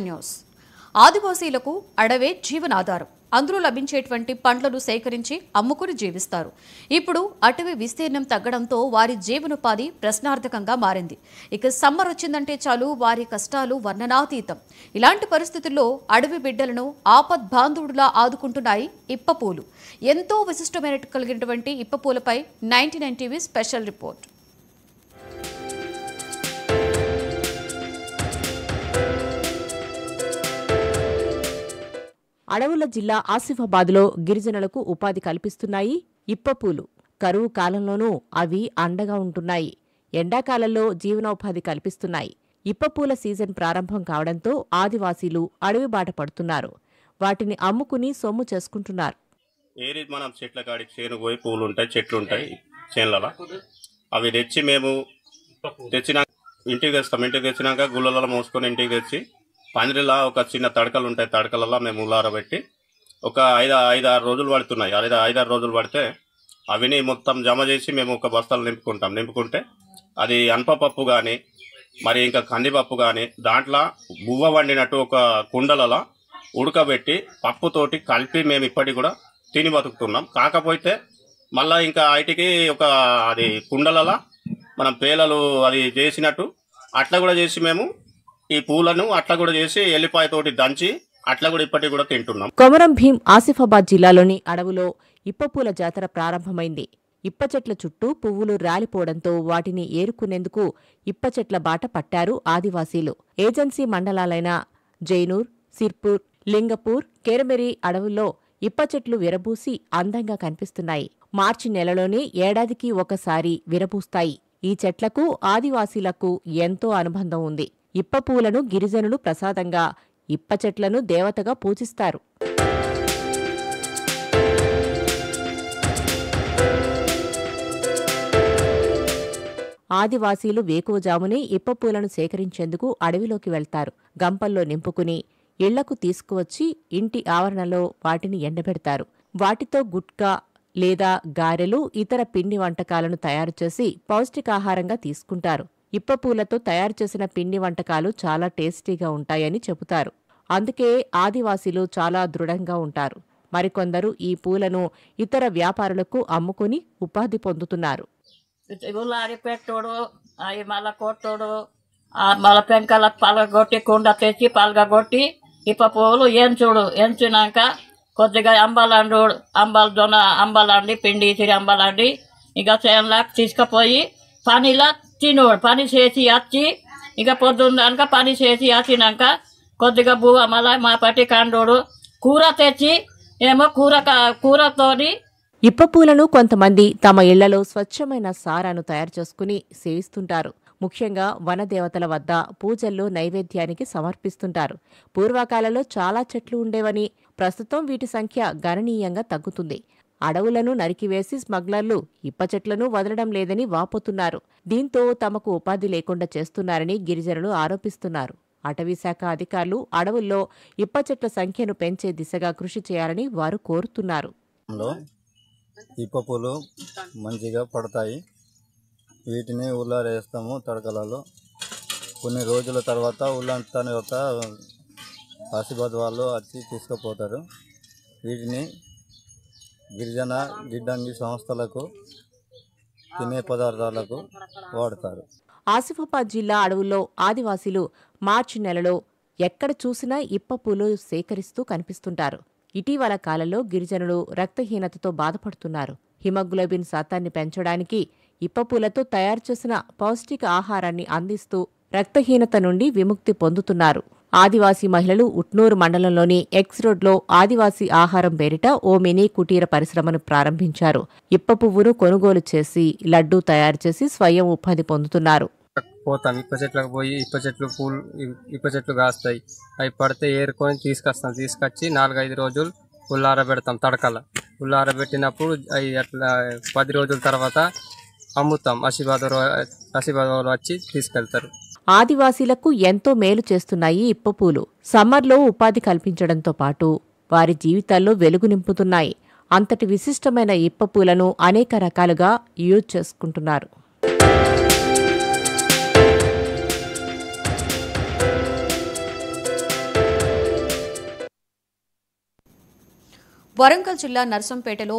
News ఆదివాసీలకు అడవే జీవనాధారం. అందులో లభించేటువంటి పండ్లను సేకరించి అమ్ముకుని జీవిస్తారు. ఇప్పుడు అటవీ విస్తీర్ణం తగ్గడంతో వారి జీవనోపాధి ప్రశ్నార్థకంగా మారింది. ఇక సమ్మర్ వచ్చిందంటే చాలు వారి కష్టాలు వర్ణనాతీతం. ఇలాంటి పరిస్థితుల్లో అడవి బిడ్డలను ఆపద్బాంధవుడిలా ఆదుకుంటున్నాయి ఇప్పపూలు. ఎంతో విశిష్టమైన కలిగినటువంటి ఇప్పపూలపై 99 టీవీ స్పెషల్ రిపోర్ట్. అడవుల జిల్లా ఆసిఫాబాద్లో గిరిజనులకు ఉపాధి కల్పిస్తున్నాయి ఇప్పపూలు. కరువు కాలంలోనూ అవి అండగా ఉంటున్నాయి. ఎండాకాలంలో జీవనోపాధి కల్పిస్తున్నాయి. ఇప్పపూల సీజన్ ప్రారంభం కావడంతో ఆదివాసీలు అడవి బాట పడుతున్నారు. వాటిని అమ్ముకుని సొమ్ము చేసుకుంటున్నారు. ఏరి మనం చెట్ల కాడికి చేను పోయి పూలు ఉంటాయి, చెట్లు ఉంటాయి చేనులలో. అవి తెచ్చి మేము తెచ్చినాక ఇంటికి తెస్తాం. ఇంటికి తెచ్చినాక గుళ్ళలలో మోసుకొని ఇంటికి తెచ్చి పందిరిలా ఒక చిన్న తడకలు ఉంటాయి. తడకలలో మేము ఉల్లారబెట్టి ఒక 5-6 రోజులు పడుతున్నాయి. 5-6 రోజులు పడితే అవిని మొత్తం జమ చేసి మేము ఒక బస్తాలు నింపుకుంటాం. నింపుకుంటే అది అనపపప్పు కానీ మరి ఇంకా కందిపప్పు కానీ దాంట్లో బువ్వ వండినట్టు ఒక కుండలలో ఉడకబెట్టి పప్పుతోటి కలిపి మేము ఇప్పటికి కూడా తిని బతుకుతున్నాం. కాకపోతే మళ్ళీ ఇంకా వాటికి ఒక అది కుండలలో మనం పేలలు అది చేసినట్టు అట్లా కూడా చేసి మేము ఈ పూలను అట్లా కూడా చేసి ఎల్లిపాయతోటి దంచి అట్లా కూడా ఇప్పటికి కూడా తింటున్నాం. కొమరం భీం ఆసిఫాబాద్ జిల్లాలోని అడవులో ఇప్పపూల జాతర ప్రారంభమైంది. ఇప్ప చెట్ల చుట్టూ పువ్వులు రాలిపోవడంతో వాటిని ఏరుకునేందుకు ఇప్ప చెట్ల బాట పట్టారు ఆదివాసీలు. ఏజెన్సీ మండలాలైన జైనూర్, సిర్పూర్, లింగపూర్, కేరమెరి అడవుల్లో ఇప్ప చెట్లు విరబూసి అందంగా కనిపిస్తున్నాయి. మార్చి నెలలోనే ఏడాదికి ఒకసారి విరబూస్తాయి. ఈ చెట్లకు ఆదివాసీలకు ఎంతో అనుబంధం ఉంది. ఇప్ప పూలను గిరిజనులు ప్రసాదంగా, ఇప్ప చెట్లను దేవతగా పూజిస్తారు. ఆదివాసీలు వేకువజామునే ఇప్పపూలను సేకరించేందుకు అడవిలోకి వెళ్తారు. గంపల్లో నింపుకుని ఇళ్లకు తీసుకువచ్చి ఇంటి ఆవరణలో వాటిని ఎండబెడతారు. వాటితో గుట్కా లేదా గారెలు, ఇతర పిండి వంటకాలను తయారుచేసి పౌష్టికాహారంగా తీసుకుంటారు. ఇప్పపూలతో తయారుచేసిన పిండి వంటకాలు చాలా టేస్టీగా ఉంటాయని చెబుతారు. అందుకే ఆదివాసీలు చాలా దృఢంగా ఉంటారు. మరికొందరు ఈ పూలను ఇతర వ్యాపారులకు అమ్ముకుని ఉపాధి పొందుతున్నారు. ఉల్లారి పెట్టుడు, అవి మళ్ళా కొట్టుడు, మళ్ళా పెంకల పలగొట్టి కుండ తెచ్చి పలగొట్టి ఇప్ప పువ్వులు ఎంచినాక కొద్దిగా అంబలండి పిండి ఇసిరి అంబలండి ఇక చేనులకు తీసుకుపోయి పనిలా తినోడు. పని చేసి వచ్చి ఇక పొద్దున్నాక పని చేసి వచ్చినాక కొద్దిగా బువ్వ మళ్ళా మా పట్టి కండోడు కూర తెచ్చి ఏమో కూరతోని. ఇప్పపూలను కొంతమంది తమ ఇళ్లలో స్వచ్ఛమైన సారాను తయారు చేసుకుని సేవిస్తుంటారు. ముఖ్యంగా వనదేవతల వద్ద పూజల్లో నైవేద్యానికి సమర్పిస్తుంటారు. పూర్వకాలంలో చాలా చెట్లు ఉండేవని, ప్రస్తుతం వీటి సంఖ్య గణనీయంగా తగ్గుతుంది. అడవులను నరికివేసి స్మగ్లర్లు ఇప్ప చెట్లను వదలడం లేదని వాపోతున్నారు. దీంతో తమకు ఉపాధి లేకుండా చేస్తున్నారని గిరిజనులు ఆరోపిస్తున్నారు. అటవీశాఖ అధికారులు అడవుల్లో ఇప్ప చెట్ల సంఖ్యను పెంచే దిశగా కృషి చేయాలని వారు కోరుతున్నారు. ఇప్ప పూలు మంచిగా పడతాయి. వీటిని ఉల్లారేస్తాము తడకలలో. కొన్ని రోజుల తర్వాత ఉల్లంత తర్వాత ఆసిఫాబాద్ వాళ్ళు వచ్చి తీసుకుపోతారు. వీటిని గిరిజన గిడ్డంగి సంస్థలకు తినే పదార్థాలకు వాడతారు. ఆసిఫాబాద్ జిల్లా అడవుల్లో ఆదివాసీలు మార్చి నెలలో ఎక్కడ చూసినా ఇప్పపూలు సేకరిస్తూ కనిపిస్తుంటారు. ఇటీవల కాలంలో గిరిజనులు రక్తహీనతతో బాధపడుతున్నారు. హిమోగ్లోబిన్ శాతాన్ని పెంచడానికి ఇప్పపూలతో తయారు చేసిన పౌష్టిక ఆహారాన్ని అందిస్తూ రక్తహీనత నుండి విముక్తి పొందుతున్నారు. ఆదివాసీ మహిళలు ఉట్నూరు మండలంలోని ఎక్స్ రోడ్లో ఆదివాసీ ఆహారం పేరిట ఓ మినీ కుటీర పరిశ్రమను ప్రారంభించారు. ఇప్ప పువ్వును కొనుగోలు చేసి లడ్డూ తయారు చేసి స్వయం ఉపాధి పొందుతున్నారు. పోతాం ఇప్ప చెట్లకు పోయి ఇప్ప చెట్లు కాస్తాయి. అవి పడితే ఏరుకొని తీసుకొచ్చి 4-5 రోజులు ఉల్లారబెడతాం. తడకల ఉల్లారబెట్టినప్పుడు అవి అట్లా 10 రోజుల తర్వాత అమ్ముతాం. ఆసిఫాబాద్ వచ్చి తీసుకెళ్తారు. ఆదివాసీలకు ఎంతో మేలు చేస్తున్నాయి ఇప్పపూలు. సమ్మర్లో ఉపాధి కల్పించడంతో పాటు వారి జీవితాల్లో వెలుగు నింపుతున్నాయి. అంతటి విశిష్టమైన ఇప్పపూలను అనేక రకాలుగా యూజ్ చేసుకుంటున్నారు. వరంగల్ జిల్లా నర్సంపేటలో